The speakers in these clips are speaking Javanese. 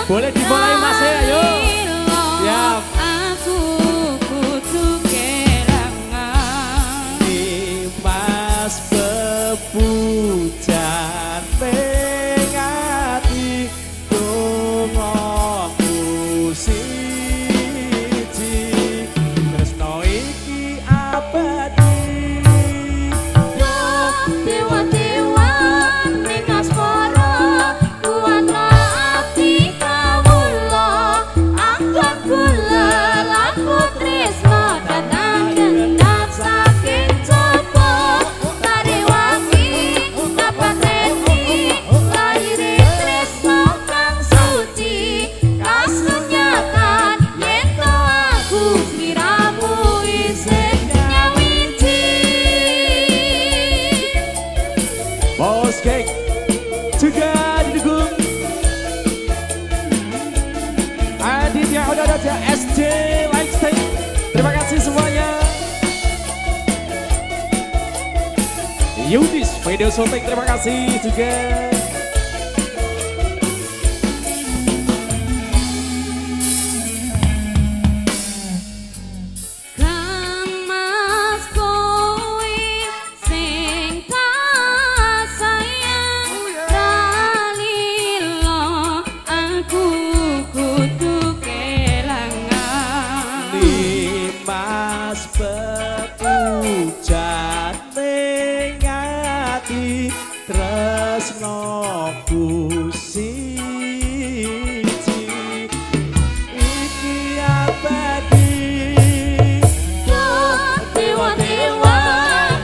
Boleh dimulai Mas ya, ayo. Siap. Aku kudu kelangan Mas bepujan pengati dongoku siji tresno iki abadi dewa-dewa ning asmara kuwatno ati kawula anggon kula laku tresno datang gendap saking coba kare wangi kapateni laire tresno kang suci kasunyatan yen to aku sliramu isih nyawiji. Bos Geng juga didukung Aditya Udadata SJ Lifestyle. Terima kasih semuanya. Yudis Video Shooting, terima kasih juga. Kamas kowe sing kasayang dalilo aku kudu kelangan Mas bepujan pengati tresnoku siji iki abadi dewa-dewa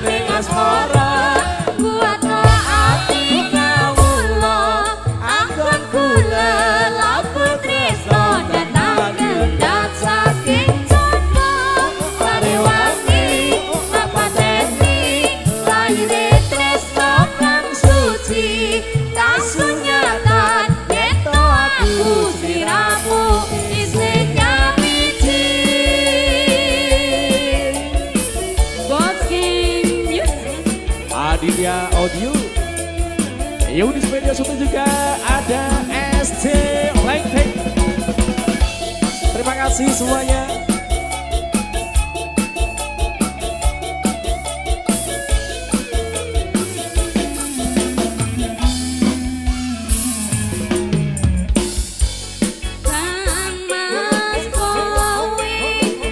ning asmara kuwatno ati kawula anggon kula laku tresno datang gendap saking coba kare wangi kapateni laire tresno kang suci kasunyatan yen to aku sliramu isih nyawiji. Bos Geng Music. Aditya Audio Yudis Media Shooting juga ada SJ Lifestyle. Terima kasih semuanya. Kamas kowe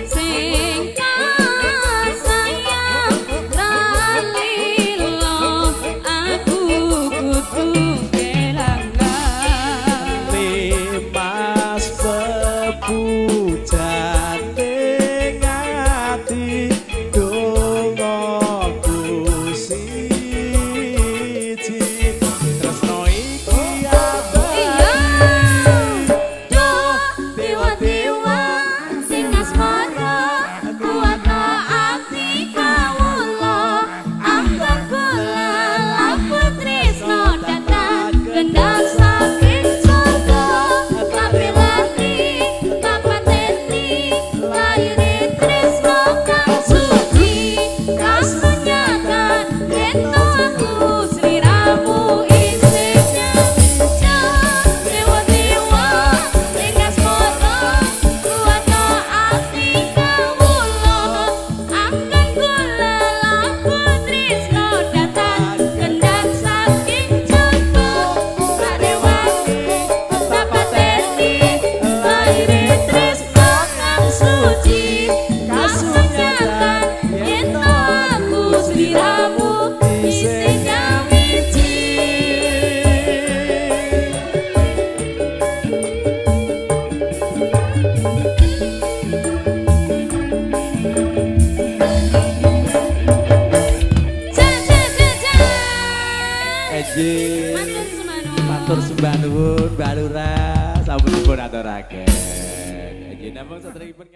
sing kasayang dalilo aku kudu kelangan Mas bepujan pengati dongoku siji tresno iki abadi dewa-dewa sing asmara kuwatno ati kawula anggon kula laku tresno datang gendap saking surga kapilani kapateni laire tresno kang suci kasunyatan yen to aku sliramu isih nyawiji. Dewa-dewa ning asmara kuwatno ati kawula anggon kula laku tresno datang gendap saking coba kare wangi kapateni laire tresno kang suci Matur sembah nuwun Mbak Lurah sampun dipun aturaken. Nggih namung satripun